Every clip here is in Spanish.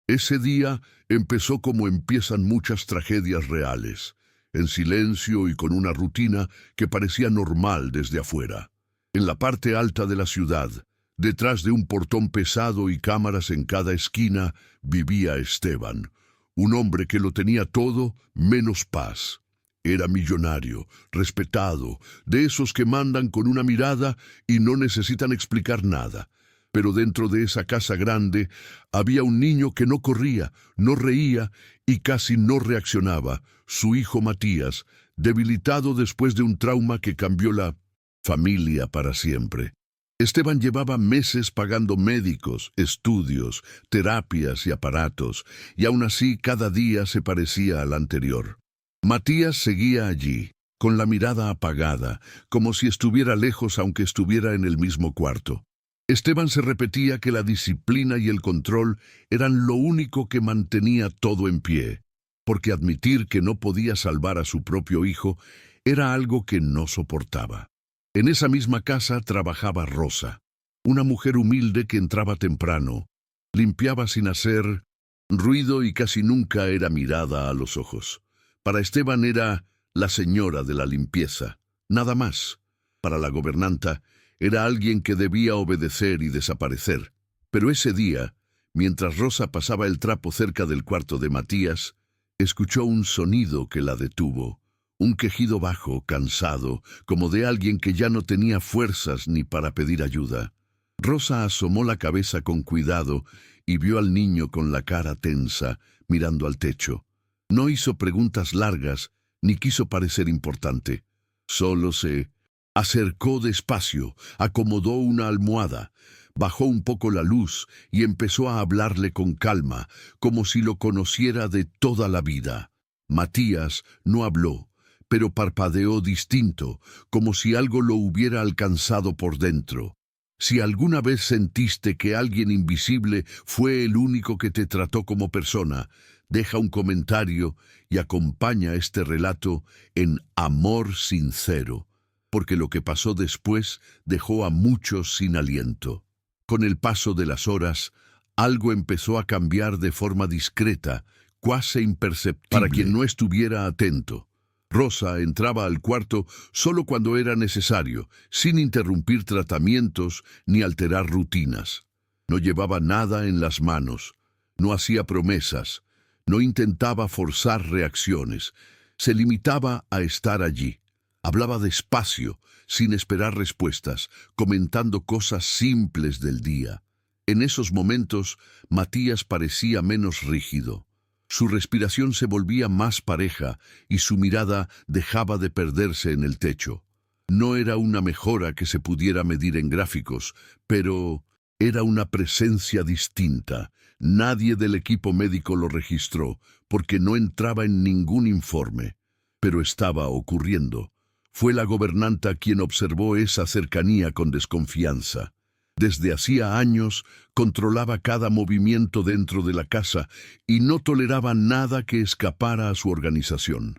Ese día empezó como empiezan muchas tragedias reales, en silencio y con una rutina que parecía normal desde afuera. En la parte alta de la ciudad, detrás de un portón pesado y cámaras en cada esquina, vivía Esteban, un hombre que lo tenía todo menos paz. Era millonario, respetado, de esos que mandan con una mirada y no necesitan explicar nada. Pero dentro de esa casa grande había un niño que no corría, no reía y casi no reaccionaba, su hijo Matías, debilitado después de un trauma que cambió la familia para siempre. Esteban llevaba meses pagando médicos, estudios, terapias y aparatos, y aún así cada día se parecía al anterior. Matías seguía allí, con la mirada apagada, como si estuviera lejos aunque estuviera en el mismo cuarto. Esteban se repetía que la disciplina y el control eran lo único que mantenía todo en pie, porque admitir que no podía salvar a su propio hijo era algo que no soportaba. En esa misma casa trabajaba Rosa, una mujer humilde que entraba temprano, limpiaba sin hacer ruido y casi nunca era mirada a los ojos. Para Esteban era la señora de la limpieza, nada más. Para la gobernanta era alguien que debía obedecer y desaparecer. Pero ese día, mientras Rosa pasaba el trapo cerca del cuarto de Matías, escuchó un sonido que la detuvo. Un quejido bajo, cansado, como de alguien que ya no tenía fuerzas ni para pedir ayuda. Rosa asomó la cabeza con cuidado y vio al niño con la cara tensa, mirando al techo. No hizo preguntas largas, ni quiso parecer importante. Solo se acercó despacio, acomodó una almohada, bajó un poco la luz y empezó a hablarle con calma, como si lo conociera de toda la vida. Matías no habló, pero parpadeó distinto, como si algo lo hubiera alcanzado por dentro. Si alguna vez sentiste que alguien invisible fue el único que te trató como persona, deja un comentario y acompaña este relato en amor sincero, porque lo que pasó después dejó a muchos sin aliento. Con el paso de las horas, algo empezó a cambiar de forma discreta, cuasi imperceptible para quien no estuviera atento. Rosa entraba al cuarto solo cuando era necesario, sin interrumpir tratamientos ni alterar rutinas. No llevaba nada en las manos, no hacía promesas, no intentaba forzar reacciones, se limitaba a estar allí. Hablaba despacio, sin esperar respuestas, comentando cosas simples del día. En esos momentos, Matías parecía menos rígido. Su respiración se volvía más pareja y su mirada dejaba de perderse en el techo. No era una mejora que se pudiera medir en gráficos, pero era una presencia distinta. Nadie del equipo médico lo registró, porque no entraba en ningún informe. Pero estaba ocurriendo. Fue la gobernanta quien observó esa cercanía con desconfianza. Desde hacía años controlaba cada movimiento dentro de la casa y no toleraba nada que escapara a su organización.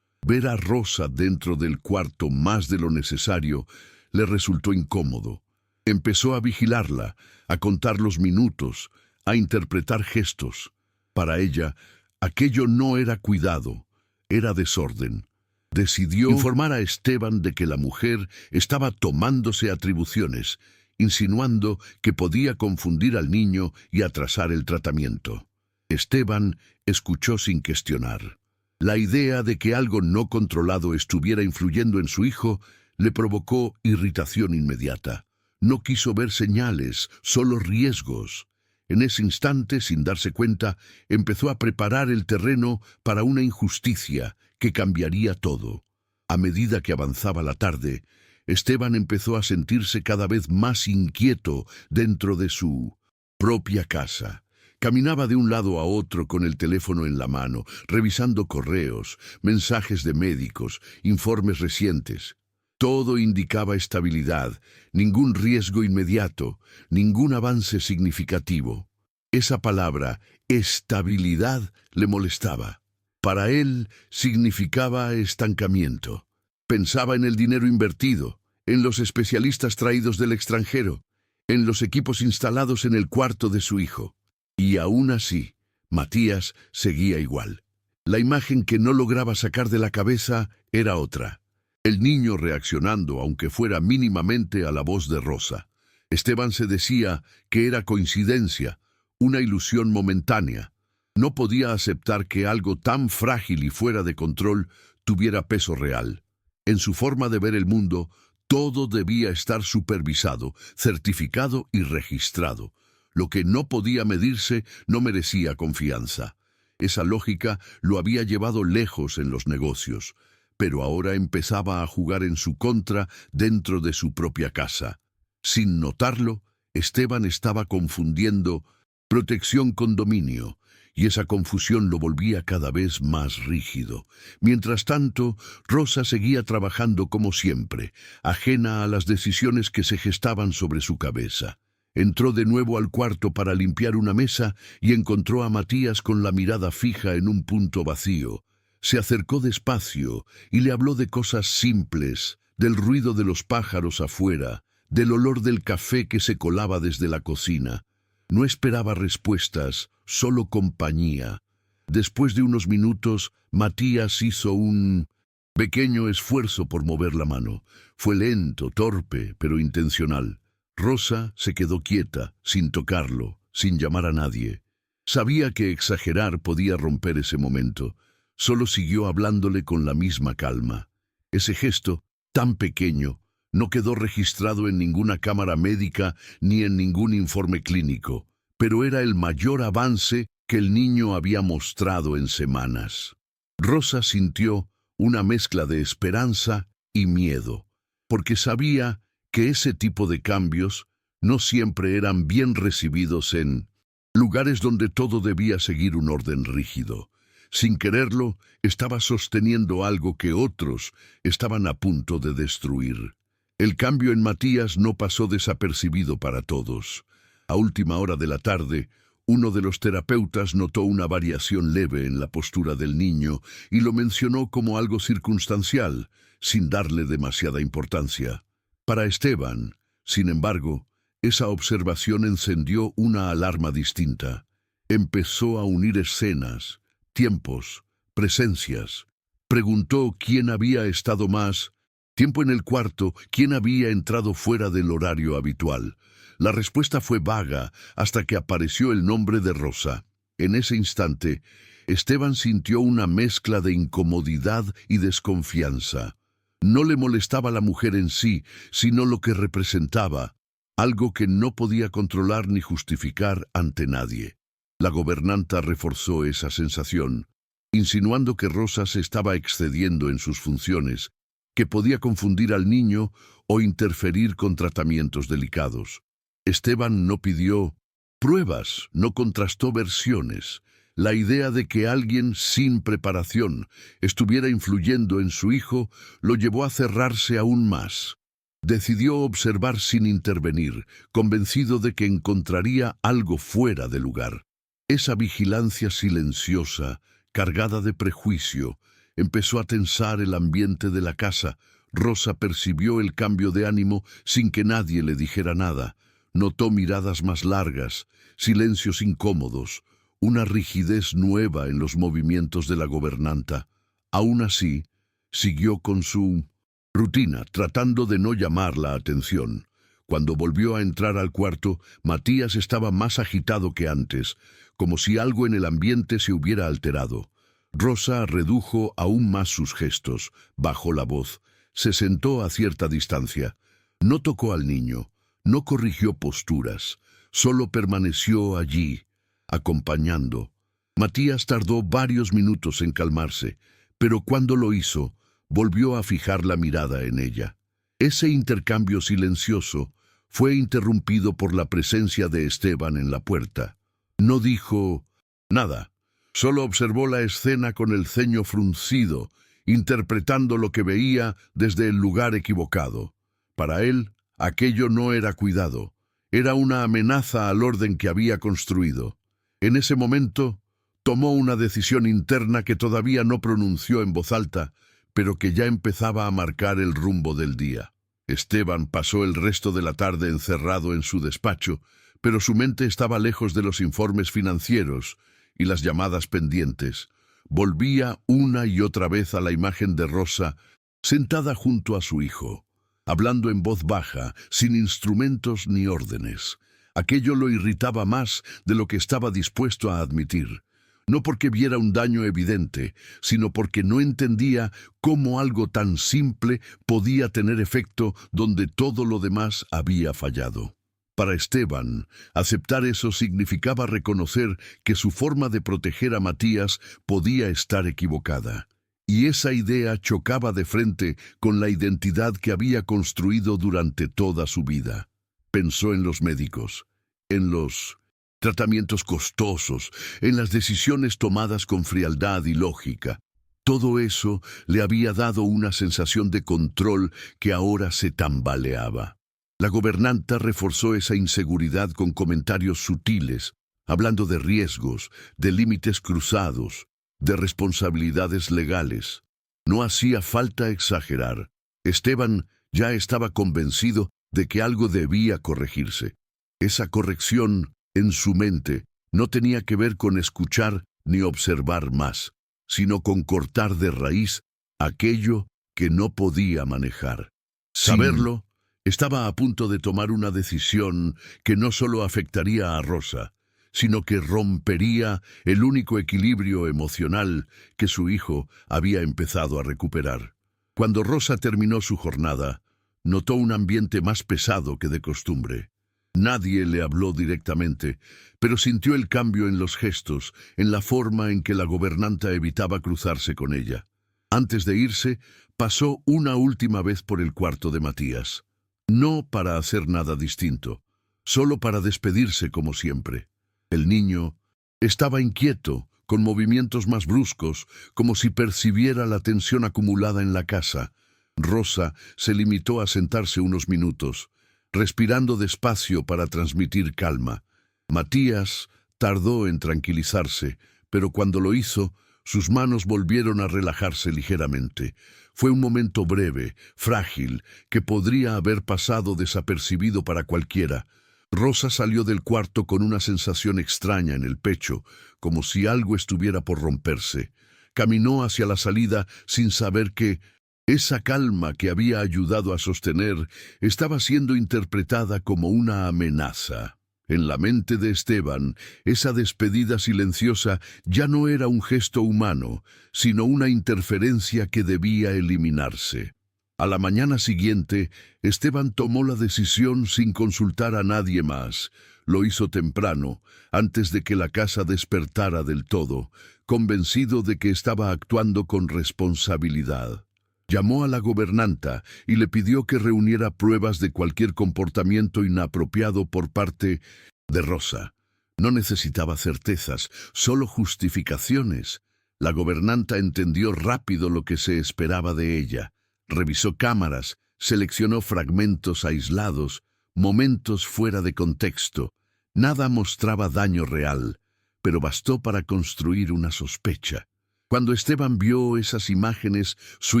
Ver a Rosa dentro del cuarto más de lo necesario le resultó incómodo. Empezó a vigilarla, a contar los minutos, a interpretar gestos. Para ella, aquello no era cuidado, era desorden. Decidió informar a Esteban de que la mujer estaba tomándose atribuciones, insinuando que podía confundir al niño y atrasar el tratamiento. Esteban escuchó sin cuestionar. La idea de que algo no controlado estuviera influyendo en su hijo le provocó irritación inmediata. No quiso ver señales, solo riesgos. En ese instante, sin darse cuenta, empezó a preparar el terreno para una injusticia que cambiaría todo. A medida que avanzaba la tarde, Esteban empezó a sentirse cada vez más inquieto dentro de su propia casa. Caminaba de un lado a otro con el teléfono en la mano, revisando correos, mensajes de médicos, informes recientes. Todo indicaba estabilidad, ningún riesgo inmediato, ningún avance significativo. Esa palabra, estabilidad, le molestaba. Para él significaba estancamiento. Pensaba en el dinero invertido, en los especialistas traídos del extranjero, en los equipos instalados en el cuarto de su hijo. Y aún así, Matías seguía igual. La imagen que no lograba sacar de la cabeza era otra. El niño reaccionando, aunque fuera mínimamente, a la voz de Rosa. Esteban se decía que era coincidencia, una ilusión momentánea. No podía aceptar que algo tan frágil y fuera de control tuviera peso real. En su forma de ver el mundo, todo debía estar supervisado, certificado y registrado. Lo que no podía medirse no merecía confianza. Esa lógica lo había llevado lejos en los negocios, pero ahora empezaba a jugar en su contra dentro de su propia casa. Sin notarlo, Esteban estaba confundiendo protección con dominio, y esa confusión lo volvía cada vez más rígido. Mientras tanto, Rosa seguía trabajando como siempre, ajena a las decisiones que se gestaban sobre su cabeza. Entró de nuevo al cuarto para limpiar una mesa y encontró a Matías con la mirada fija en un punto vacío. Se acercó despacio y le habló de cosas simples, del ruido de los pájaros afuera, del olor del café que se colaba desde la cocina. No esperaba respuestas, solo compañía. Después de unos minutos, Matías hizo un pequeño esfuerzo por mover la mano. Fue lento, torpe, pero intencional. Rosa se quedó quieta, sin tocarlo, sin llamar a nadie. Sabía que exagerar podía romper ese momento. Solo siguió hablándole con la misma calma. Ese gesto, tan pequeño, no quedó registrado en ninguna cámara médica ni en ningún informe clínico, pero era el mayor avance que el niño había mostrado en semanas. Rosa sintió una mezcla de esperanza y miedo, porque sabía que ese tipo de cambios no siempre eran bien recibidos en lugares donde todo debía seguir un orden rígido. Sin quererlo, estaba sosteniendo algo que otros estaban a punto de destruir. El cambio en Matías no pasó desapercibido para todos. A última hora de la tarde, uno de los terapeutas notó una variación leve en la postura del niño y lo mencionó como algo circunstancial, sin darle demasiada importancia. Para Esteban, sin embargo, esa observación encendió una alarma distinta. Empezó a unir escenas, tiempos, presencias. Preguntó quién había estado más tiempo en el cuarto, quién había entrado fuera del horario habitual. La respuesta fue vaga hasta que apareció el nombre de Rosa. En ese instante, Esteban sintió una mezcla de incomodidad y desconfianza. No le molestaba la mujer en sí, sino lo que representaba, algo que no podía controlar ni justificar ante nadie. La gobernanta reforzó esa sensación, insinuando que Rosa se estaba excediendo en sus funciones, que podía confundir al niño o interferir con tratamientos delicados. Esteban no pidió pruebas, no contrastó versiones. La idea de que alguien sin preparación estuviera influyendo en su hijo lo llevó a cerrarse aún más. Decidió observar sin intervenir, convencido de que encontraría algo fuera de lugar. Esa vigilancia silenciosa, cargada de prejuicio, empezó a tensar el ambiente de la casa. Rosa percibió el cambio de ánimo sin que nadie le dijera nada. Notó miradas más largas, silencios incómodos, una rigidez nueva en los movimientos de la gobernanta. Aún así, siguió con su rutina, tratando de no llamar la atención. Cuando volvió a entrar al cuarto, Matías estaba más agitado que antes, como si algo en el ambiente se hubiera alterado. Rosa redujo aún más sus gestos, bajó la voz, se sentó a cierta distancia. No tocó al niño, no corrigió posturas, solo permaneció allí, acompañando. Matías tardó varios minutos en calmarse, pero cuando lo hizo, volvió a fijar la mirada en ella. Ese intercambio silencioso fue interrumpido por la presencia de Esteban en la puerta. No dijo nada. Solo observó la escena con el ceño fruncido, interpretando lo que veía desde el lugar equivocado. Para él, aquello no era cuidado, era una amenaza al orden que había construido. En ese momento, tomó una decisión interna que todavía no pronunció en voz alta, pero que ya empezaba a marcar el rumbo del día. Esteban pasó el resto de la tarde encerrado en su despacho, pero su mente estaba lejos de los informes financieros y las llamadas pendientes, volvía una y otra vez a la imagen de Rosa sentada junto a su hijo, hablando en voz baja, sin instrumentos ni órdenes. Aquello lo irritaba más de lo que estaba dispuesto a admitir. No porque viera un daño evidente, sino porque no entendía cómo algo tan simple podía tener efecto donde todo lo demás había fallado. Para Esteban, aceptar eso significaba reconocer que su forma de proteger a Matías podía estar equivocada. Y esa idea chocaba de frente con la identidad que había construido durante toda su vida. Pensó en los médicos, en los tratamientos costosos, en las decisiones tomadas con frialdad y lógica. Todo eso le había dado una sensación de control que ahora se tambaleaba. La gobernanta reforzó esa inseguridad con comentarios sutiles, hablando de riesgos, de límites cruzados, de responsabilidades legales. No hacía falta exagerar. Esteban ya estaba convencido de que algo debía corregirse. Esa corrección, en su mente, no tenía que ver con escuchar ni observar más, sino con cortar de raíz aquello que no podía manejar. Saberlo, estaba a punto de tomar una decisión que no solo afectaría a Rosa, sino que rompería el único equilibrio emocional que su hijo había empezado a recuperar. Cuando Rosa terminó su jornada, notó un ambiente más pesado que de costumbre. Nadie le habló directamente, pero sintió el cambio en los gestos, en la forma en que la gobernanta evitaba cruzarse con ella. Antes de irse, pasó una última vez por el cuarto de Matías. No para hacer nada distinto, solo para despedirse como siempre. El niño estaba inquieto, con movimientos más bruscos, como si percibiera la tensión acumulada en la casa. Rosa se limitó a sentarse unos minutos, respirando despacio para transmitir calma. Matías tardó en tranquilizarse, pero cuando lo hizo, sus manos volvieron a relajarse ligeramente. Fue un momento breve, frágil, que podría haber pasado desapercibido para cualquiera. Rosa salió del cuarto con una sensación extraña en el pecho, como si algo estuviera por romperse. Caminó hacia la salida sin saber que esa calma que había ayudado a sostener estaba siendo interpretada como una amenaza. En la mente de Esteban, esa despedida silenciosa ya no era un gesto humano, sino una interferencia que debía eliminarse. A la mañana siguiente, Esteban tomó la decisión sin consultar a nadie más. Lo hizo temprano, antes de que la casa despertara del todo, convencido de que estaba actuando con responsabilidad. Llamó a la gobernanta y le pidió que reuniera pruebas de cualquier comportamiento inapropiado por parte de Rosa. No necesitaba certezas, solo justificaciones. La gobernanta entendió rápido lo que se esperaba de ella. Revisó cámaras, seleccionó fragmentos aislados, momentos fuera de contexto. Nada mostraba daño real, pero bastó para construir una sospecha. Cuando Esteban vio esas imágenes, su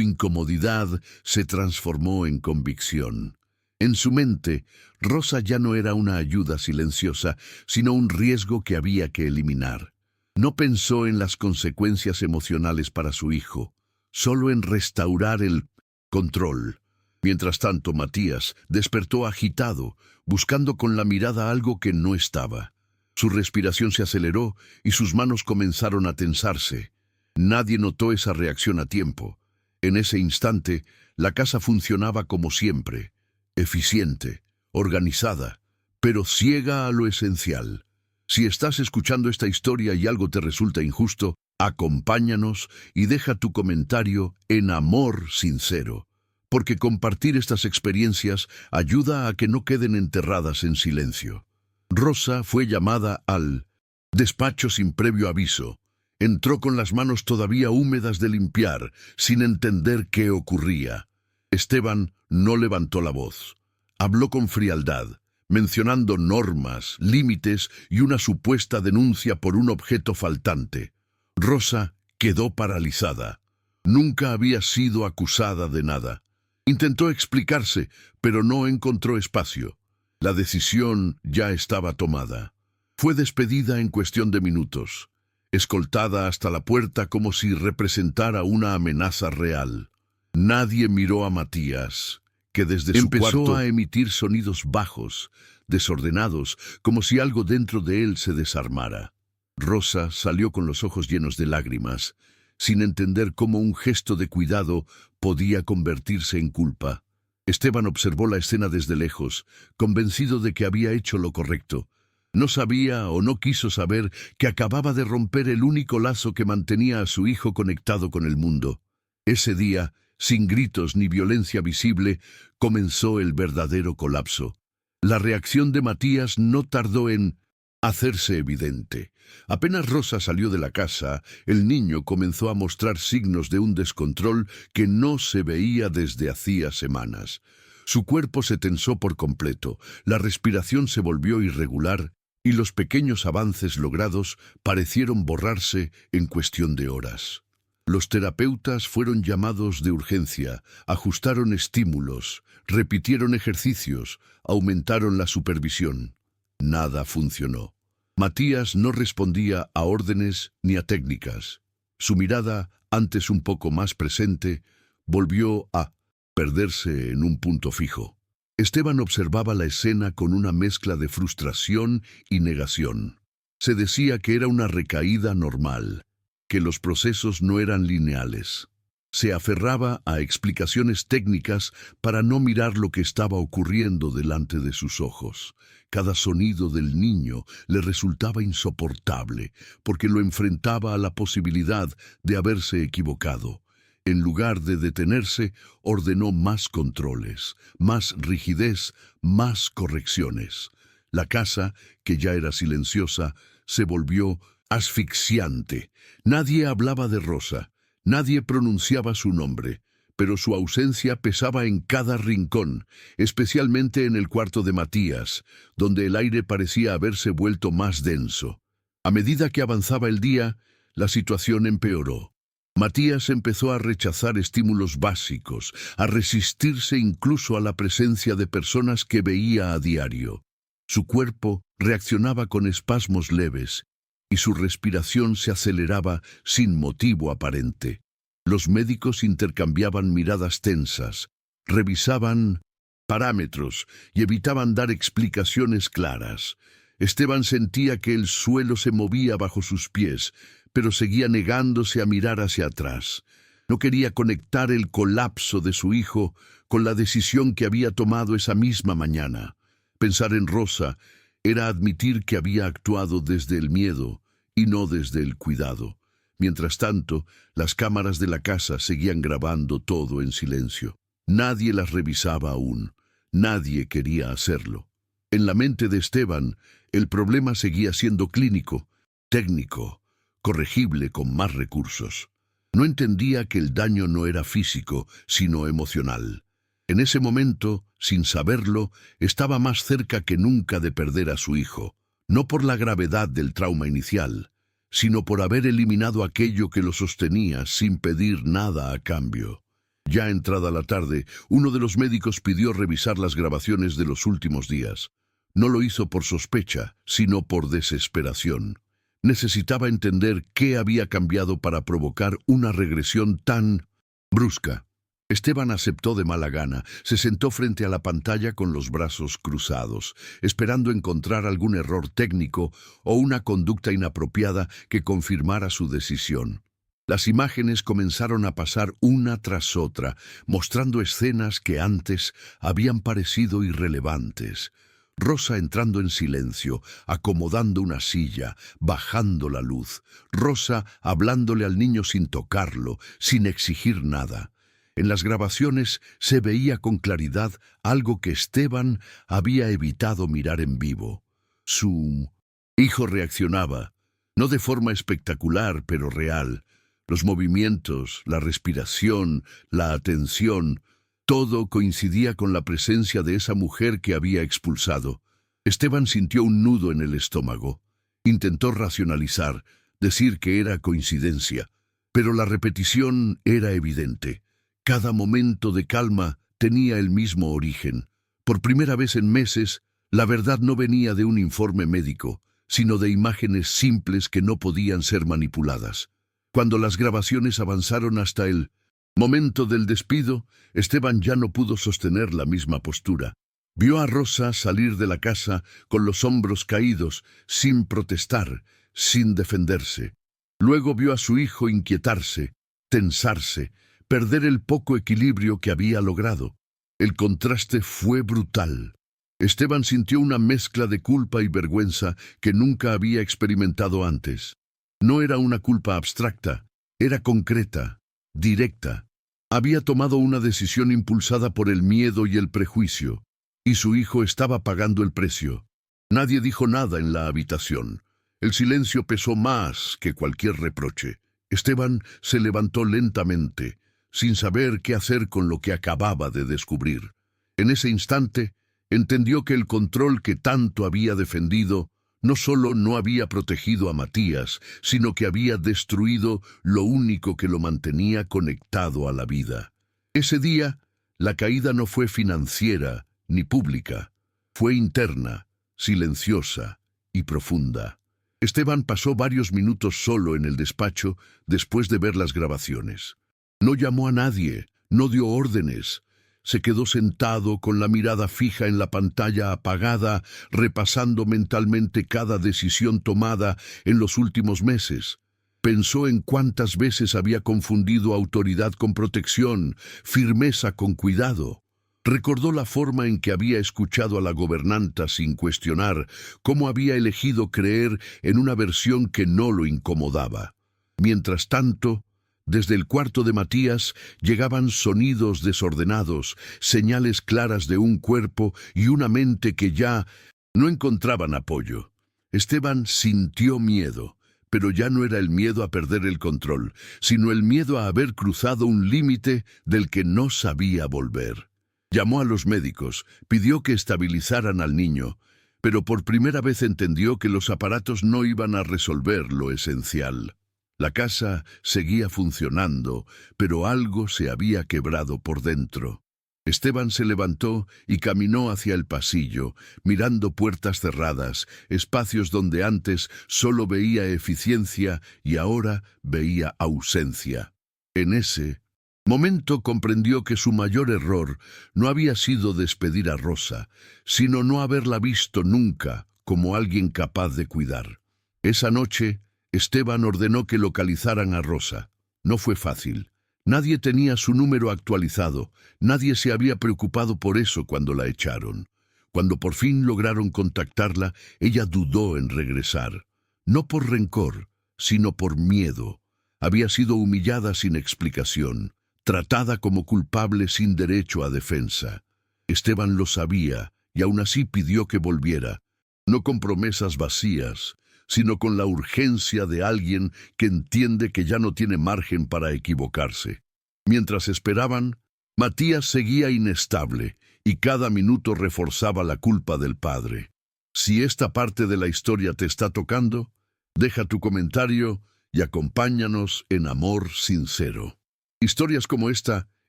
incomodidad se transformó en convicción. En su mente, Rosa ya no era una ayuda silenciosa, sino un riesgo que había que eliminar. No pensó en las consecuencias emocionales para su hijo, solo en restaurar el control. Mientras tanto, Matías despertó agitado, buscando con la mirada algo que no estaba. Su respiración se aceleró y sus manos comenzaron a tensarse. Nadie notó esa reacción a tiempo. En ese instante, la casa funcionaba como siempre, eficiente, organizada, pero ciega a lo esencial. Si estás escuchando esta historia y algo te resulta injusto, acompáñanos y deja tu comentario en amor sincero, porque compartir estas experiencias ayuda a que no queden enterradas en silencio. Rosa fue llamada al despacho sin previo aviso. Entró con las manos todavía húmedas de limpiar, sin entender qué ocurría. Esteban no levantó la voz. Habló con frialdad, mencionando normas, límites y una supuesta denuncia por un objeto faltante. Rosa quedó paralizada. Nunca había sido acusada de nada. Intentó explicarse, pero no encontró espacio. La decisión ya estaba tomada. Fue despedida en cuestión de minutos. escoltada hasta la puerta como si representara una amenaza real. Nadie miró a Matías, que desde su cuarto a emitir sonidos bajos, desordenados, como si algo dentro de él se desarmara. Rosa salió con los ojos llenos de lágrimas, sin entender cómo un gesto de cuidado podía convertirse en culpa. Esteban observó la escena desde lejos, convencido de que había hecho lo correcto. No sabía o no quiso saber que acababa de romper el único lazo que mantenía a su hijo conectado con el mundo. Ese día, sin gritos ni violencia visible, comenzó el verdadero colapso. La reacción de Matías no tardó en hacerse evidente. Apenas Rosa salió de la casa, el niño comenzó a mostrar signos de un descontrol que no se veía desde hacía semanas. Su cuerpo se tensó por completo, la respiración se volvió irregular y los pequeños avances logrados parecieron borrarse en cuestión de horas. Los terapeutas fueron llamados de urgencia, ajustaron estímulos, repitieron ejercicios, aumentaron la supervisión. Nada funcionó. Matías no respondía a órdenes ni a técnicas. Su mirada, antes un poco más presente, volvió a perderse en un punto fijo. Esteban observaba la escena con una mezcla de frustración y negación. Se decía que era una recaída normal, que los procesos no eran lineales. Se aferraba a explicaciones técnicas para no mirar lo que estaba ocurriendo delante de sus ojos. Cada sonido del niño le resultaba insoportable, porque lo enfrentaba a la posibilidad de haberse equivocado. En lugar de detenerse, ordenó más controles, más rigidez, más correcciones. La casa, que ya era silenciosa, se volvió asfixiante. Nadie hablaba de Rosa, nadie pronunciaba su nombre, pero su ausencia pesaba en cada rincón, especialmente en el cuarto de Matías, donde el aire parecía haberse vuelto más denso. A medida que avanzaba el día, la situación empeoró. Matías empezó a rechazar estímulos básicos, a resistirse incluso a la presencia de personas que veía a diario. Su cuerpo reaccionaba con espasmos leves y su respiración se aceleraba sin motivo aparente. Los médicos intercambiaban miradas tensas, revisaban parámetros y evitaban dar explicaciones claras. Esteban sentía que el suelo se movía bajo sus pies, pero seguía negándose a mirar hacia atrás. No quería conectar el colapso de su hijo con la decisión que había tomado esa misma mañana. Pensar en Rosa era admitir que había actuado desde el miedo y no desde el cuidado. Mientras tanto, las cámaras de la casa seguían grabando todo en silencio. Nadie las revisaba aún. Nadie quería hacerlo. En la mente de Esteban, el problema seguía siendo clínico, técnico, corregible con más recursos. No entendía que el daño no era físico, sino emocional. En ese momento, sin saberlo, estaba más cerca que nunca de perder a su hijo, no por la gravedad del trauma inicial, sino por haber eliminado aquello que lo sostenía sin pedir nada a cambio. Ya entrada la tarde, uno de los médicos pidió revisar las grabaciones de los últimos días. No lo hizo por sospecha, sino por desesperación. Necesitaba entender qué había cambiado para provocar una regresión tan brusca. Esteban aceptó de mala gana, se sentó frente a la pantalla con los brazos cruzados, esperando encontrar algún error técnico o una conducta inapropiada que confirmara su decisión. Las imágenes comenzaron a pasar una tras otra, mostrando escenas que antes habían parecido irrelevantes. Rosa entrando en silencio, acomodando una silla, bajando la luz. Rosa hablándole al niño sin tocarlo, sin exigir nada. En las grabaciones se veía con claridad algo que Esteban había evitado mirar en vivo. Su hijo reaccionaba, no de forma espectacular, pero real. Los movimientos, la respiración, la atención, todo coincidía con la presencia de esa mujer que había expulsado. Esteban sintió un nudo en el estómago. Intentó racionalizar, decir que era coincidencia, pero la repetición era evidente. Cada momento de calma tenía el mismo origen. Por primera vez en meses, la verdad no venía de un informe médico, sino de imágenes simples que no podían ser manipuladas. Cuando las grabaciones avanzaron hasta el momento del despido, Esteban ya no pudo sostener la misma postura. Vio a Rosa salir de la casa con los hombros caídos, sin protestar, sin defenderse. Luego vio a su hijo inquietarse, tensarse, perder el poco equilibrio que había logrado. El contraste fue brutal. Esteban sintió una mezcla de culpa y vergüenza que nunca había experimentado antes. No era una culpa abstracta, era concreta, directa. Había tomado una decisión impulsada por el miedo y el prejuicio, y su hijo estaba pagando el precio. Nadie dijo nada en la habitación. El silencio pesó más que cualquier reproche. Esteban se levantó lentamente, sin saber qué hacer con lo que acababa de descubrir. En ese instante, entendió que el control que tanto había defendido no solo no había protegido a Matías, sino que había destruido lo único que lo mantenía conectado a la vida. Ese día, la caída no fue financiera ni pública, fue interna, silenciosa y profunda. Esteban pasó varios minutos solo en el despacho después de ver las grabaciones. No llamó a nadie, no dio órdenes. Se quedó sentado con la mirada fija en la pantalla apagada, repasando mentalmente cada decisión tomada en los últimos meses. Pensó en cuántas veces había confundido autoridad con protección, firmeza con cuidado. Recordó la forma en que había escuchado a la gobernanta sin cuestionar, cómo había elegido creer en una versión que no lo incomodaba. Mientras tanto, desde el cuarto de Matías llegaban sonidos desordenados, señales claras de un cuerpo y una mente que ya no encontraban apoyo. Esteban sintió miedo, pero ya no era el miedo a perder el control, sino el miedo a haber cruzado un límite del que no sabía volver. Llamó a los médicos, pidió que estabilizaran al niño, pero por primera vez entendió que los aparatos no iban a resolver lo esencial. La casa seguía funcionando, pero algo se había quebrado por dentro. Esteban se levantó y caminó hacia el pasillo, mirando puertas cerradas, espacios donde antes solo veía eficiencia y ahora veía ausencia. En ese momento comprendió que su mayor error no había sido despedir a Rosa, sino no haberla visto nunca como alguien capaz de cuidar. Esa noche, Esteban ordenó que localizaran a Rosa. No fue fácil. Nadie tenía su número actualizado, nadie se había preocupado por eso cuando la echaron. Cuando por fin lograron contactarla, ella dudó en regresar. No por rencor, sino por miedo. Había sido humillada sin explicación, tratada como culpable sin derecho a defensa. Esteban lo sabía y aún así pidió que volviera, no con promesas vacías, sino con la urgencia de alguien que entiende que ya no tiene margen para equivocarse. Mientras esperaban, Matías seguía inestable y cada minuto reforzaba la culpa del padre. Si esta parte de la historia te está tocando, deja tu comentario y acompáñanos en amor sincero. Historias como esta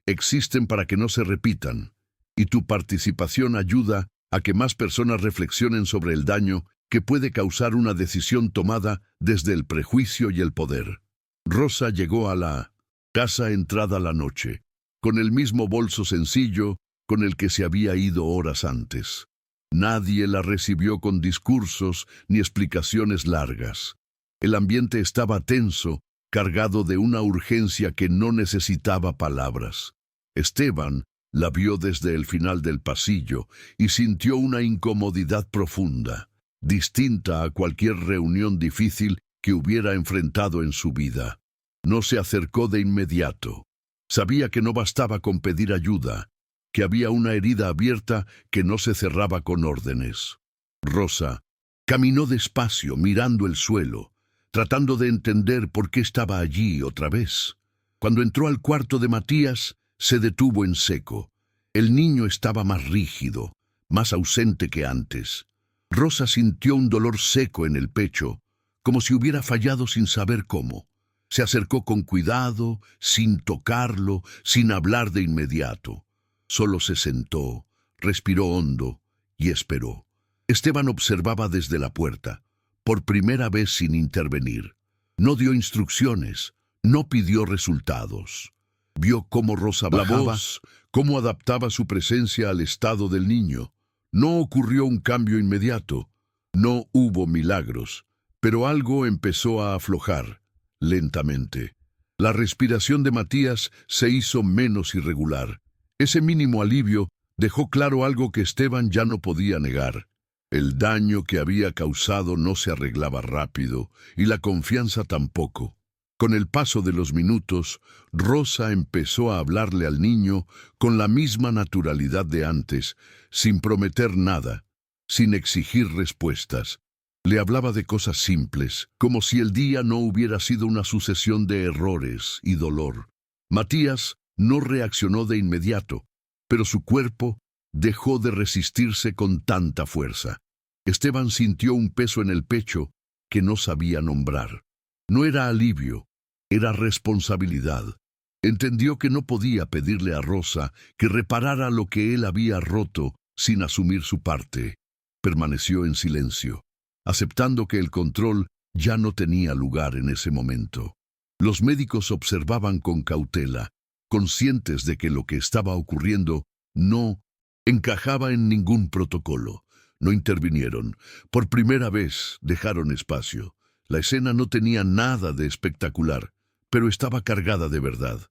existen para que no se repitan, y tu participación ayuda a que más personas reflexionen sobre el daño que puede causar una decisión tomada desde el prejuicio y el poder. Rosa llegó a la casa entrada la noche, con el mismo bolso sencillo con el que se había ido horas antes. Nadie la recibió con discursos ni explicaciones largas. El ambiente estaba tenso, cargado de una urgencia que no necesitaba palabras. Esteban la vio desde el final del pasillo y sintió una incomodidad profunda, distinta a cualquier reunión difícil que hubiera enfrentado en su vida. No se acercó de inmediato. Sabía que no bastaba con pedir ayuda, que había una herida abierta que no se cerraba con órdenes. Rosa caminó despacio, mirando el suelo, tratando de entender por qué estaba allí otra vez. Cuando entró al cuarto de Matías, se detuvo en seco. El niño estaba más rígido, más ausente que antes. Rosa sintió un dolor seco en el pecho, como si hubiera fallado sin saber cómo. Se acercó con cuidado, sin tocarlo, sin hablar de inmediato. Solo se sentó, respiró hondo y esperó. Esteban observaba desde la puerta. por primera vez sin intervenir. No dio instrucciones, no pidió resultados. Vio cómo Rosa bajaba, cómo adaptaba su presencia al estado del niño. No ocurrió un cambio inmediato, no hubo milagros, pero algo empezó a aflojar, lentamente. La respiración de Matías se hizo menos irregular. Ese mínimo alivio dejó claro algo que Esteban ya no podía negar. El daño que había causado no se arreglaba rápido, y la confianza tampoco. Con el paso de los minutos, Rosa empezó a hablarle al niño con la misma naturalidad de antes, sin prometer nada, sin exigir respuestas. Le hablaba de cosas simples, como si el día no hubiera sido una sucesión de errores y dolor. Matías no reaccionó de inmediato, pero su cuerpo dejó de resistirse con tanta fuerza. Esteban sintió un peso en el pecho que no sabía nombrar. No era alivio, era responsabilidad. Entendió que no podía pedirle a Rosa que reparara lo que él había roto sin asumir su parte. Permaneció en silencio, aceptando que el control ya no tenía lugar en ese momento. Los médicos observaban con cautela, conscientes de que lo que estaba ocurriendo no encajaba en ningún protocolo. No intervinieron. Por primera vez dejaron espacio. La escena no tenía nada de espectacular, pero estaba cargada de verdad.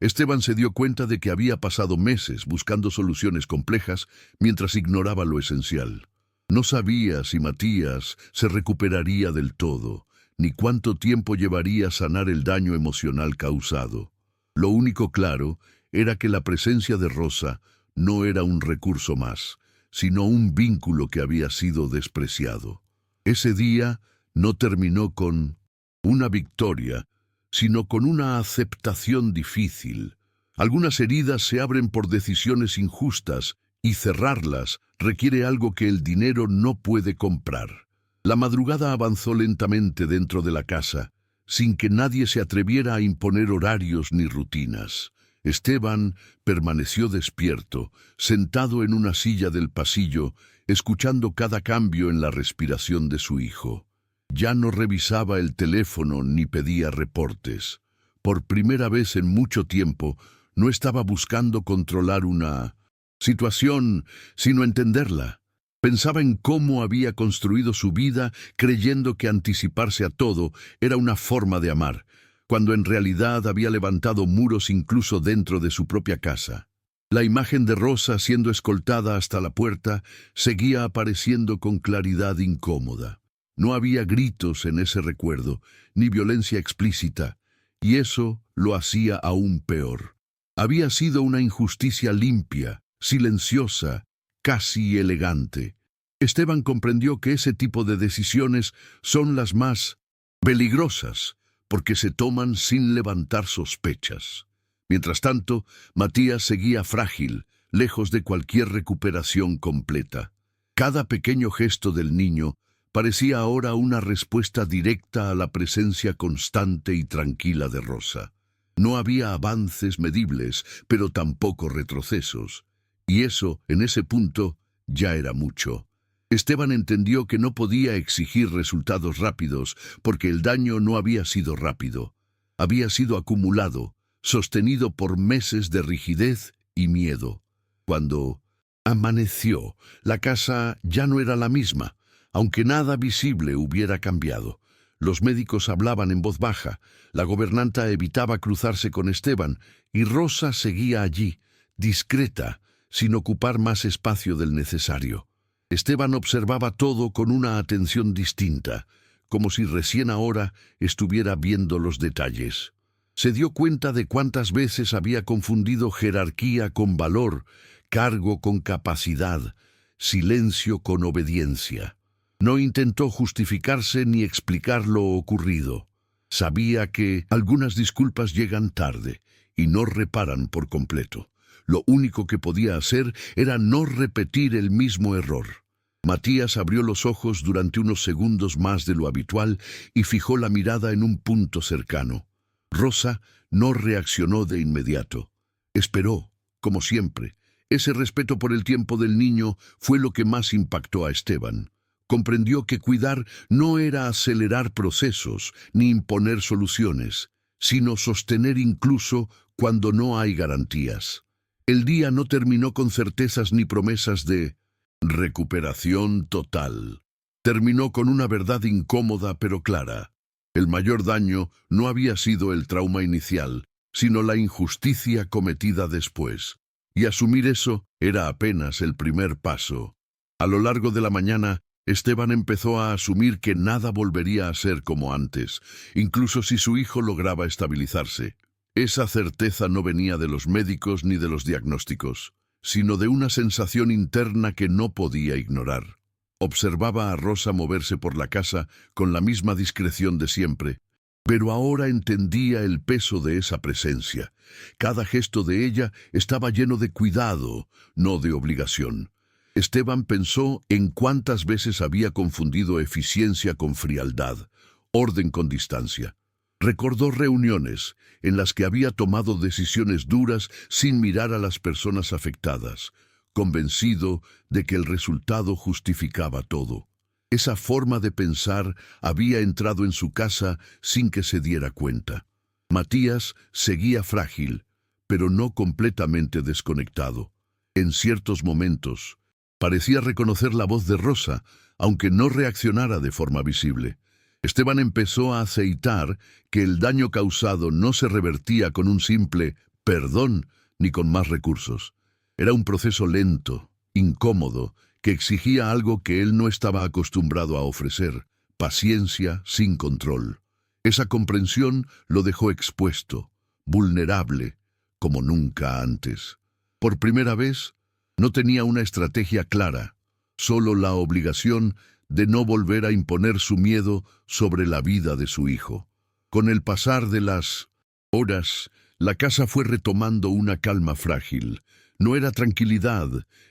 Esteban se dio cuenta de que había pasado meses buscando soluciones complejas mientras ignoraba lo esencial. No sabía si Matías se recuperaría del todo, ni cuánto tiempo llevaría a sanar el daño emocional causado. Lo único claro era que la presencia de Rosa no era un recurso más, sino un vínculo que había sido despreciado. Ese día no terminó con una victoria, sino con una aceptación difícil. Algunas heridas se abren por decisiones injustas y cerrarlas requiere algo que el dinero no puede comprar. La madrugada avanzó lentamente dentro de la casa, sin que nadie se atreviera a imponer horarios ni rutinas. Esteban permaneció despierto, sentado en una silla del pasillo, escuchando cada cambio en la respiración de su hijo. Ya no revisaba el teléfono ni pedía reportes. Por primera vez en mucho tiempo, no estaba buscando controlar una situación, sino entenderla. Pensaba en cómo había construido su vida creyendo que anticiparse a todo era una forma de amar, cuando en realidad había levantado muros incluso dentro de su propia casa. La imagen de Rosa siendo escoltada hasta la puerta seguía apareciendo con claridad incómoda. No había gritos en ese recuerdo, ni violencia explícita, y eso lo hacía aún peor. Había sido una injusticia limpia, silenciosa, casi elegante. Esteban comprendió que ese tipo de decisiones son las más peligrosas, porque se toman sin levantar sospechas. Mientras tanto, Matías seguía frágil, lejos de cualquier recuperación completa. Cada pequeño gesto del niño parecía ahora una respuesta directa a la presencia constante y tranquila de Rosa. No había avances medibles, pero tampoco retrocesos. Y eso, en ese punto, ya era mucho. Esteban entendió que no podía exigir resultados rápidos, porque el daño no había sido rápido. Había sido acumulado, sostenido por meses de rigidez y miedo. Cuando amaneció, la casa ya no era la misma, aunque nada visible hubiera cambiado. Los médicos hablaban en voz baja, la gobernanta evitaba cruzarse con Esteban, y Rosa seguía allí, discreta, sin ocupar más espacio del necesario. Esteban observaba todo con una atención distinta, como si recién ahora estuviera viendo los detalles. Se dio cuenta de cuántas veces había confundido jerarquía con valor, cargo con capacidad, silencio con obediencia. No intentó justificarse ni explicar lo ocurrido. Sabía que algunas disculpas llegan tarde y no reparan por completo. Lo único que podía hacer era no repetir el mismo error. Matías abrió los ojos durante unos segundos más de lo habitual y fijó la mirada en un punto cercano. Rosa no reaccionó de inmediato. Esperó, como siempre. Ese respeto por el tiempo del niño fue lo que más impactó a Esteban. Comprendió que cuidar no era acelerar procesos ni imponer soluciones, sino sostener incluso cuando no hay garantías. El día no terminó con certezas ni promesas de recuperación total. Terminó con una verdad incómoda pero clara. El mayor daño no había sido el trauma inicial, sino la injusticia cometida después. Y asumir eso era apenas el primer paso. A lo largo de la mañana, Esteban empezó a asumir que nada volvería a ser como antes, incluso si su hijo lograba estabilizarse. Esa certeza no venía de los médicos ni de los diagnósticos, sino de una sensación interna que no podía ignorar. Observaba a Rosa moverse por la casa con la misma discreción de siempre, pero ahora entendía el peso de esa presencia. Cada gesto de ella estaba lleno de cuidado, no de obligación. Esteban pensó en cuántas veces había confundido eficiencia con frialdad, orden con distancia. Recordó reuniones en las que había tomado decisiones duras sin mirar a las personas afectadas, convencido de que el resultado justificaba todo. Esa forma de pensar había entrado en su casa sin que se diera cuenta. Matías seguía frágil, pero no completamente desconectado. En ciertos momentos, parecía reconocer la voz de Rosa, aunque no reaccionara de forma visible. Esteban empezó a aceitar que el daño causado no se revertía con un simple perdón ni con más recursos. Era un proceso lento, incómodo, que exigía algo que él no estaba acostumbrado a ofrecer: paciencia sin control. Esa comprensión lo dejó expuesto, vulnerable, como nunca antes. Por primera vez, no tenía una estrategia clara, solo la obligación de no volver a imponer su miedo sobre la vida de su hijo. Con el pasar de las horas, la casa fue retomando una calma frágil. No era tranquilidad,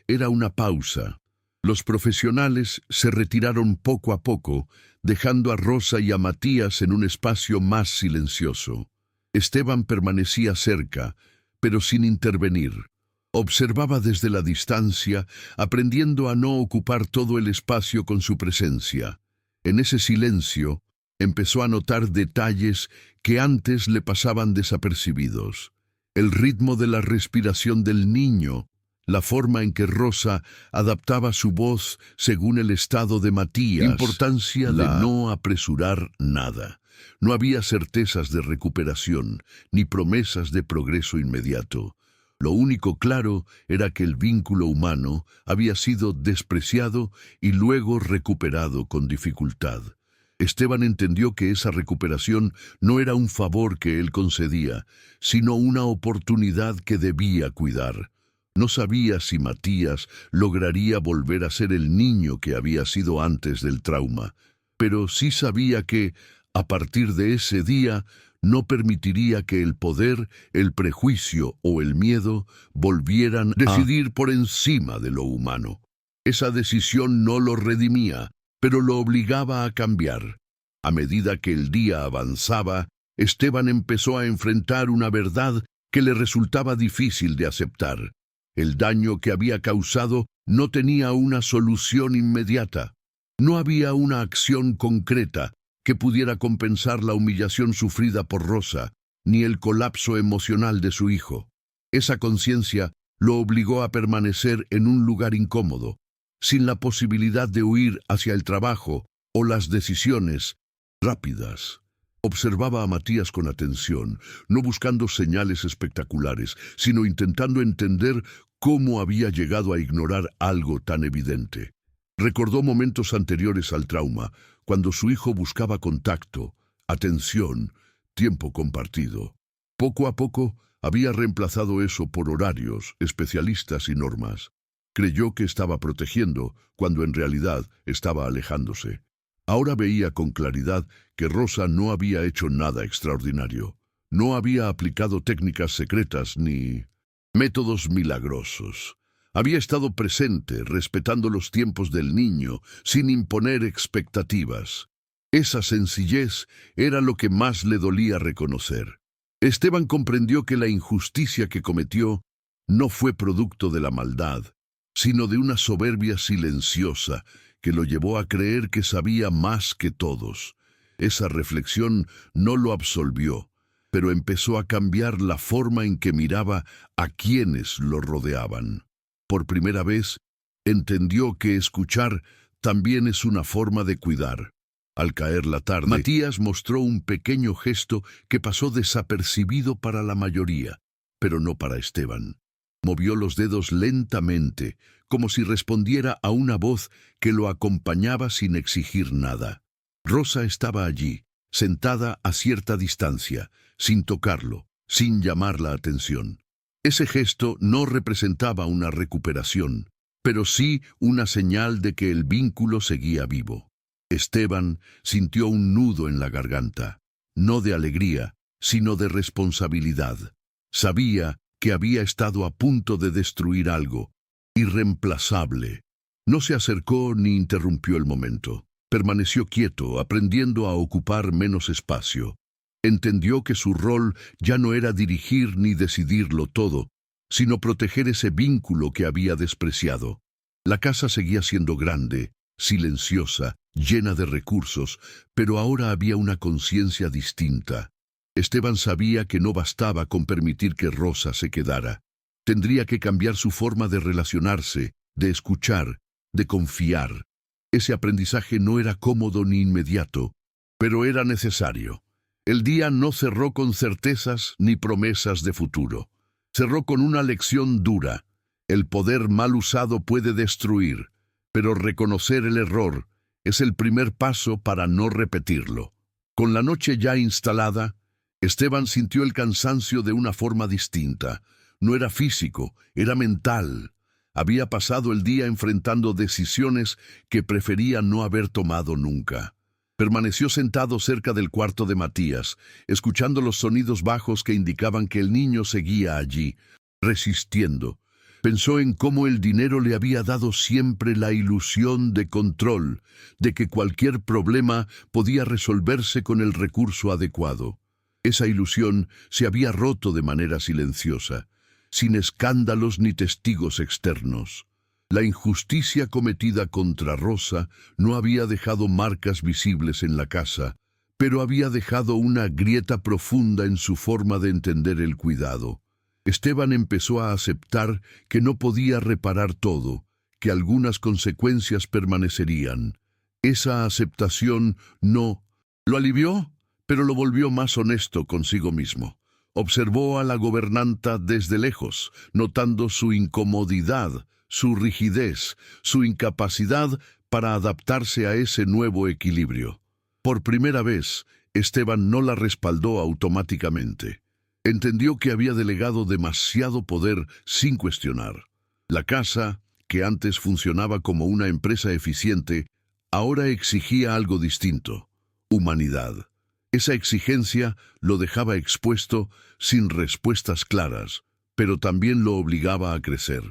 era una pausa. Los profesionales se retiraron poco a poco, dejando a Rosa y a Matías en un espacio más silencioso. Esteban permanecía cerca, pero sin intervenir. Observaba desde la distancia, aprendiendo a no ocupar todo el espacio con su presencia. En ese silencio, empezó a notar detalles que antes le pasaban desapercibidos. El ritmo de la respiración del niño, la forma en que Rosa adaptaba su voz según el estado de Matías, importancia de no apresurar nada. No había certezas de recuperación, ni promesas de progreso inmediato. Lo único claro era que el vínculo humano había sido despreciado y luego recuperado con dificultad. Esteban entendió que esa recuperación no era un favor que él concedía, sino una oportunidad que debía cuidar. No sabía si Matías lograría volver a ser el niño que había sido antes del trauma, pero sí sabía que, a partir de ese día, no permitiría que el poder, el prejuicio o el miedo volvieran a decidir por encima de lo humano. Esa decisión no lo redimía, pero lo obligaba a cambiar. A medida que el día avanzaba, Esteban empezó a enfrentar una verdad que le resultaba difícil de aceptar. El daño que había causado no tenía una solución inmediata. No había una acción concreta que pudiera compensar la humillación sufrida por Rosa, ni el colapso emocional de su hijo. Esa conciencia lo obligó a permanecer en un lugar incómodo, sin la posibilidad de huir hacia el trabajo o las decisiones rápidas. Observaba a Matías con atención, no buscando señales espectaculares, sino intentando entender cómo había llegado a ignorar algo tan evidente. Recordó momentos anteriores al trauma, cuando su hijo buscaba contacto, atención, tiempo compartido. Poco a poco había reemplazado eso por horarios, especialistas y normas. Creyó que estaba protegiendo, cuando en realidad estaba alejándose. Ahora veía con claridad que Rosa no había hecho nada extraordinario. No había aplicado técnicas secretas ni métodos milagrosos. Había estado presente, respetando los tiempos del niño, sin imponer expectativas. Esa sencillez era lo que más le dolía reconocer. Esteban comprendió que la injusticia que cometió no fue producto de la maldad, sino de una soberbia silenciosa que lo llevó a creer que sabía más que todos. Esa reflexión no lo absolvió, pero empezó a cambiar la forma en que miraba a quienes lo rodeaban. Por primera vez, entendió que escuchar también es una forma de cuidar. Al caer la tarde, Matías mostró un pequeño gesto que pasó desapercibido para la mayoría, pero no para Esteban. Movió los dedos lentamente, como si respondiera a una voz que lo acompañaba sin exigir nada. Rosa estaba allí, sentada a cierta distancia, sin tocarlo, sin llamar la atención. Ese gesto no representaba una recuperación, pero sí una señal de que el vínculo seguía vivo. Esteban sintió un nudo en la garganta, no de alegría, sino de responsabilidad. Sabía que había estado a punto de destruir algo, irreemplazable. No se acercó ni interrumpió el momento. Permaneció quieto, aprendiendo a ocupar menos espacio. Entendió que su rol ya no era dirigir ni decidirlo todo, sino proteger ese vínculo que había despreciado. La casa seguía siendo grande, silenciosa, llena de recursos, pero ahora había una conciencia distinta. Esteban sabía que no bastaba con permitir que Rosa se quedara. Tendría que cambiar su forma de relacionarse, de escuchar, de confiar. Ese aprendizaje no era cómodo ni inmediato, pero era necesario. El día no cerró con certezas ni promesas de futuro. Cerró con una lección dura. El poder mal usado puede destruir, pero reconocer el error es el primer paso para no repetirlo. Con la noche ya instalada, Esteban sintió el cansancio de una forma distinta. No era físico, era mental. Había pasado el día enfrentando decisiones que prefería no haber tomado nunca. Permaneció sentado cerca del cuarto de Matías, escuchando los sonidos bajos que indicaban que el niño seguía allí, resistiendo. Pensó en cómo el dinero le había dado siempre la ilusión de control, de que cualquier problema podía resolverse con el recurso adecuado. Esa ilusión se había roto de manera silenciosa, sin escándalos ni testigos externos. La injusticia cometida contra Rosa no había dejado marcas visibles en la casa, pero había dejado una grieta profunda en su forma de entender el cuidado. Esteban empezó a aceptar que no podía reparar todo, que algunas consecuencias permanecerían. Esa aceptación no lo alivió, pero lo volvió más honesto consigo mismo. Observó a la gobernanta desde lejos, notando su incomodidad, su rigidez, su incapacidad para adaptarse a ese nuevo equilibrio. Por primera vez, Esteban no la respaldó automáticamente. Entendió que había delegado demasiado poder sin cuestionar. La casa, que antes funcionaba como una empresa eficiente, ahora exigía algo distinto: humanidad. Esa exigencia lo dejaba expuesto sin respuestas claras, pero también lo obligaba a crecer.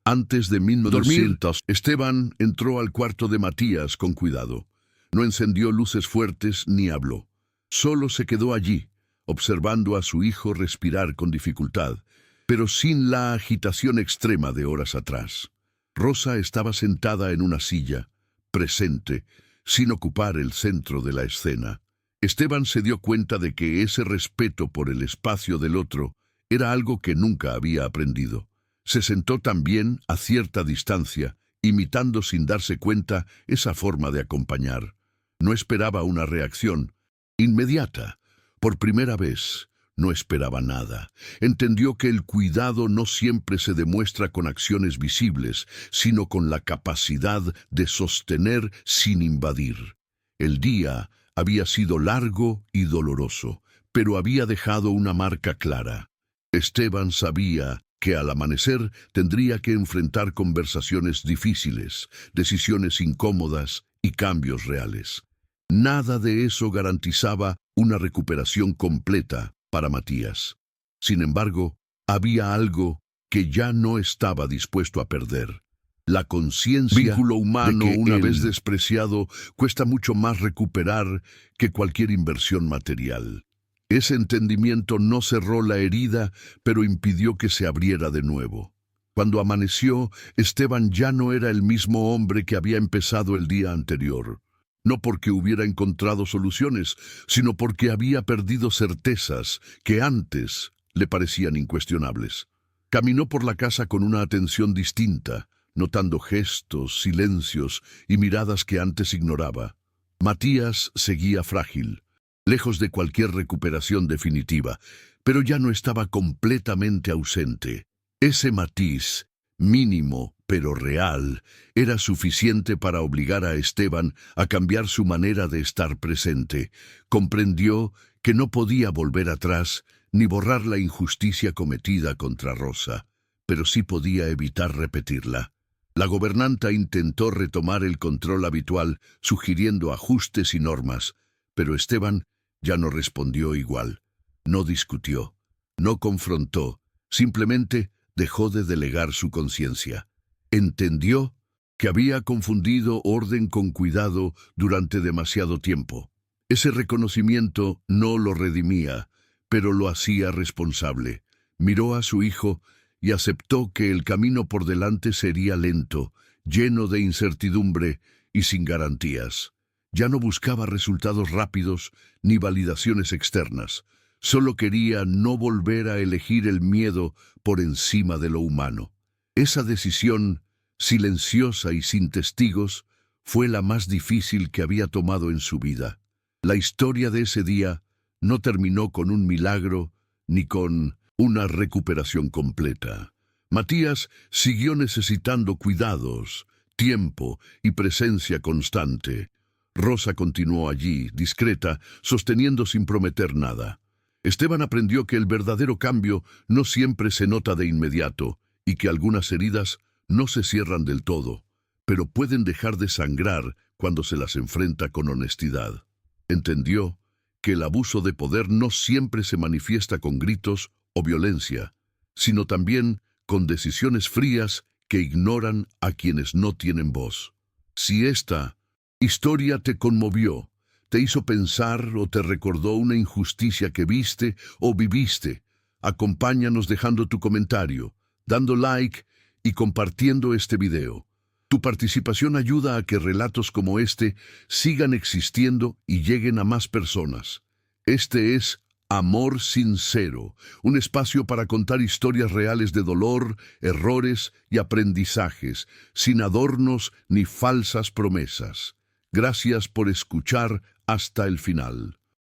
Antes de 1900, Esteban entró al cuarto de Matías con cuidado. No encendió luces fuertes ni habló. Solo se quedó allí, observando a su hijo respirar con dificultad, pero sin la agitación extrema de horas atrás. Rosa estaba sentada en una silla, presente, sin ocupar el centro de la escena. Esteban se dio cuenta de que ese respeto por el espacio del otro era algo que nunca había aprendido. Se sentó también a cierta distancia, imitando sin darse cuenta esa forma de acompañar. No esperaba una reacción inmediata. Por primera vez, no esperaba nada. Entendió que el cuidado no siempre se demuestra con acciones visibles, sino con la capacidad de sostener sin invadir. El día había sido largo y doloroso, pero había dejado una marca clara. Esteban sabía que al amanecer tendría que enfrentar conversaciones difíciles, decisiones incómodas y cambios reales. Nada de eso garantizaba una recuperación completa para Matías. Sin embargo, había algo que ya no estaba dispuesto a perder: la conciencia. Vínculo humano, de que una vez despreciado, cuesta mucho más recuperar que cualquier inversión material. Ese entendimiento no cerró la herida, pero impidió que se abriera de nuevo. Cuando amaneció, Esteban ya no era el mismo hombre que había empezado el día anterior. No porque hubiera encontrado soluciones, sino porque había perdido certezas que antes le parecían incuestionables. Caminó por la casa con una atención distinta, notando gestos, silencios y miradas que antes ignoraba. Matías seguía frágil, lejos de cualquier recuperación definitiva, pero ya no estaba completamente ausente. Ese matiz, mínimo pero real, era suficiente para obligar a Esteban a cambiar su manera de estar presente. Comprendió que no podía volver atrás ni borrar la injusticia cometida contra Rosa, pero sí podía evitar repetirla. La gobernanta intentó retomar el control habitual, sugiriendo ajustes y normas, pero Esteban ya no respondió igual. No discutió, no confrontó, simplemente dejó de delegar su conciencia. Entendió que había confundido orden con cuidado durante demasiado tiempo. Ese reconocimiento no lo redimía, pero lo hacía responsable. Miró a su hijo y aceptó que el camino por delante sería lento, lleno de incertidumbre y sin garantías. Ya no buscaba resultados rápidos ni validaciones externas. Solo quería no volver a elegir el miedo por encima de lo humano. Esa decisión, silenciosa y sin testigos, fue la más difícil que había tomado en su vida. La historia de ese día no terminó con un milagro ni con una recuperación completa. Matías siguió necesitando cuidados, tiempo y presencia constante. Rosa continuó allí, discreta, sosteniendo sin prometer nada. Esteban aprendió que el verdadero cambio no siempre se nota de inmediato y que algunas heridas no se cierran del todo, pero pueden dejar de sangrar cuando se las enfrenta con honestidad. Entendió que el abuso de poder no siempre se manifiesta con gritos o violencia, sino también con decisiones frías que ignoran a quienes no tienen voz. Si esta historia te conmovió, te hizo pensar o te recordó una injusticia que viste o viviste, acompáñanos dejando tu comentario, dando like y compartiendo este video. Tu participación ayuda a que relatos como este sigan existiendo y lleguen a más personas. Este es Amor Sincero, un espacio para contar historias reales de dolor, errores y aprendizajes, sin adornos ni falsas promesas. Gracias por escuchar hasta el final.